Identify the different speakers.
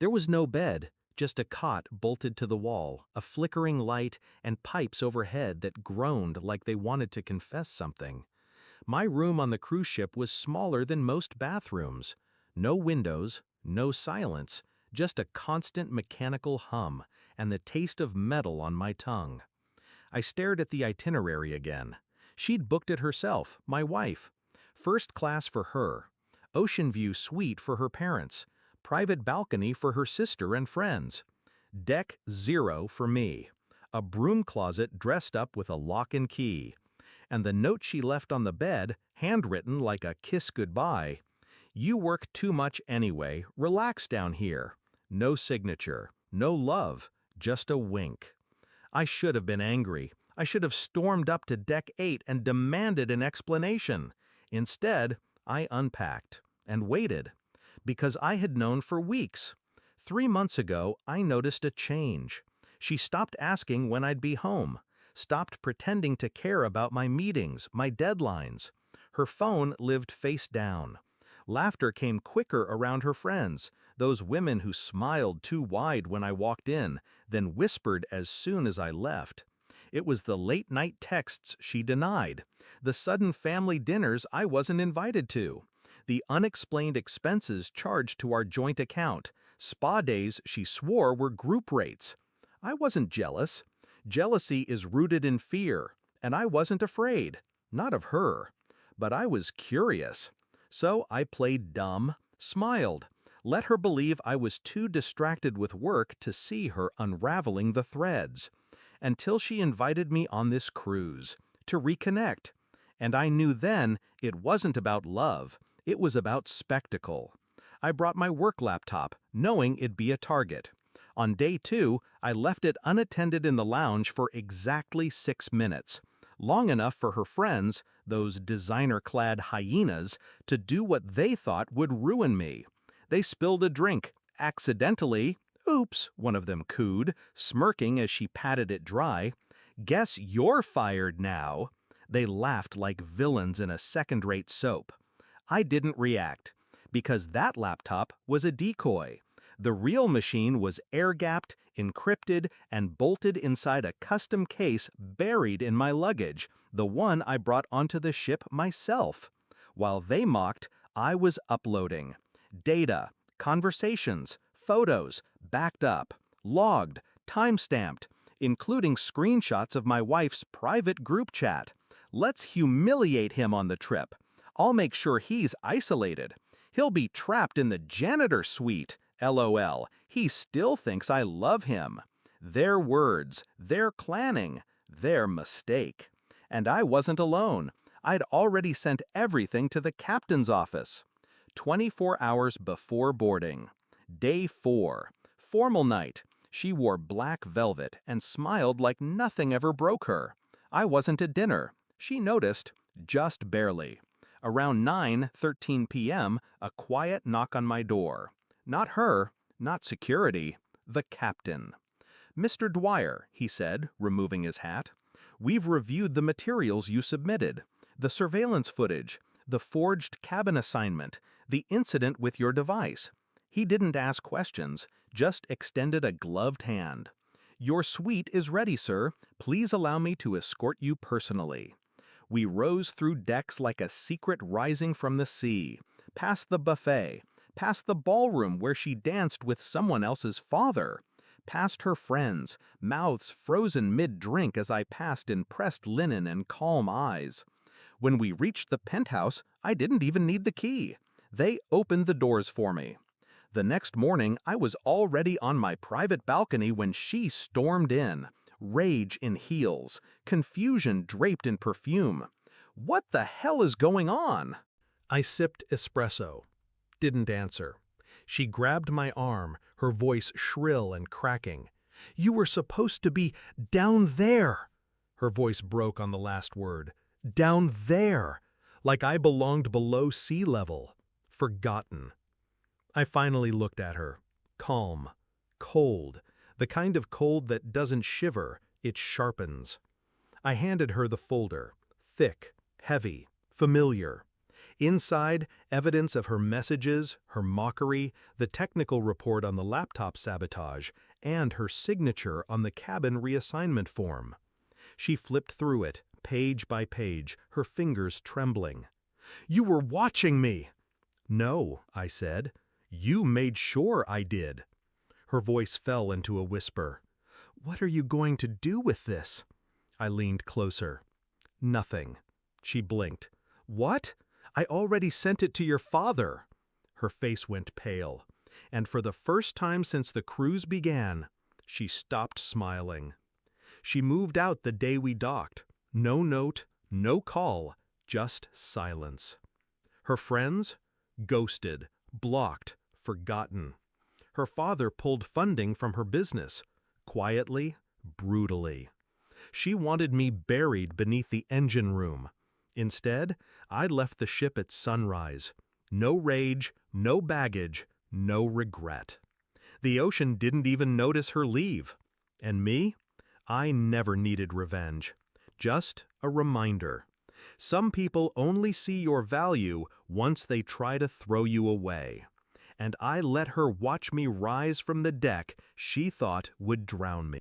Speaker 1: There was no bed, just a cot bolted to the wall, a flickering light, and pipes overhead that groaned like they wanted to confess something. My room on the cruise ship was smaller than most bathrooms. No windows, no silence, just a constant mechanical hum and the taste of metal on my tongue. I stared at the itinerary again. She'd booked it herself, my wife. First class for her. Ocean view suite for her parents. Private balcony for her sister and friends. Deck 0 for me. A broom closet dressed up with a lock and key. And the note she left on the bed, handwritten like a kiss goodbye. You work too much anyway, relax down here. No signature, no love, just a wink. I should have been angry. I should have stormed up to Deck 8 and demanded an explanation. Instead, I unpacked and waited, because I had known for weeks. 3 months ago, I noticed a change. She stopped asking when I'd be home, stopped pretending to care about my meetings, my deadlines. Her phone lived face down. Laughter came quicker around her friends, those women who smiled too wide when I walked in, then whispered as soon as I left. It was the late-night texts she denied, the sudden family dinners I wasn't invited to, the unexplained expenses charged to our joint account, spa days she swore were group rates. I wasn't jealous. Jealousy is rooted in fear, and I wasn't afraid, not of her. But I was curious. So I played dumb, smiled, let her believe I was too distracted with work to see her unraveling the threads. Until she invited me on this cruise, to reconnect. And I knew then it wasn't about love, it was about spectacle. I brought my work laptop, knowing it'd be a target. On day 2, I left it unattended in the lounge for exactly 6 minutes. Long enough for her friends, those designer-clad hyenas, to do what they thought would ruin me. They spilled a drink, accidentally. Oops, one of them cooed, smirking as she patted it dry. Guess you're fired now. They laughed like villains in a second-rate soap. I didn't react, because that laptop was a decoy. The real machine was air-gapped, encrypted, and bolted inside a custom case buried in my luggage, the one I brought onto the ship myself. While they mocked, I was uploading. Data, conversations, photos, backed up, logged, time-stamped, including screenshots of my wife's private group chat. Let's humiliate him on the trip. I'll make sure he's isolated. He'll be trapped in the janitor suite. LOL, he still thinks I love him. Their words, their planning, their mistake. And I wasn't alone. I'd already sent everything to the captain's office. 24 hours before boarding. Day 4. Formal night. She wore black velvet and smiled like nothing ever broke her. I wasn't at dinner. She noticed, just barely. Around 9:13 p.m., a quiet knock on my door. Not her, not security, the captain. "Mr. Dwyer," he said, removing his hat, "we've reviewed the materials you submitted, the surveillance footage, the forged cabin assignment, the incident with your device." He didn't ask questions, just extended a gloved hand. "Your suite is ready, sir. Please allow me to escort you personally." We rose through decks like a secret rising from the sea, past the buffet, past the ballroom where she danced with someone else's father, past her friends, mouths frozen mid-drink as I passed in pressed linen and calm eyes. When we reached the penthouse, I didn't even need the key. They opened the doors for me. The next morning, I was already on my private balcony when she stormed in. Rage in heels, confusion draped in perfume. What the hell is going on? I sipped espresso. Didn't answer. She grabbed my arm, her voice shrill and cracking. "You were supposed to be down there." Her voice broke on the last word. Down there. Like I belonged below sea level. Forgotten. I finally looked at her. Calm. Cold. The kind of cold that doesn't shiver, it sharpens. I handed her the folder. Thick, heavy, familiar. Inside, evidence of her messages, her mockery, the technical report on the laptop sabotage, and her signature on the cabin reassignment form. She flipped through it, page by page, her fingers trembling. "You were watching me!" "No," I said. "You made sure I did." Her voice fell into a whisper. "What are you going to do with this?" I leaned closer. "Nothing." She blinked. "What? I already sent it to your father." Her face went pale, and for the first time since the cruise began, she stopped smiling. She moved out the day we docked. No note, no call, just silence. Her friends? Ghosted, blocked, forgotten. Her father pulled funding from her business, quietly, brutally. She wanted me buried beneath the engine room. Instead, I left the ship at sunrise. No rage, no baggage, no regret. The ocean didn't even notice her leave. And me? I never needed revenge. Just a reminder. Some people only see your value once they try to throw you away. And I let her watch me rise from the deck she thought would drown me.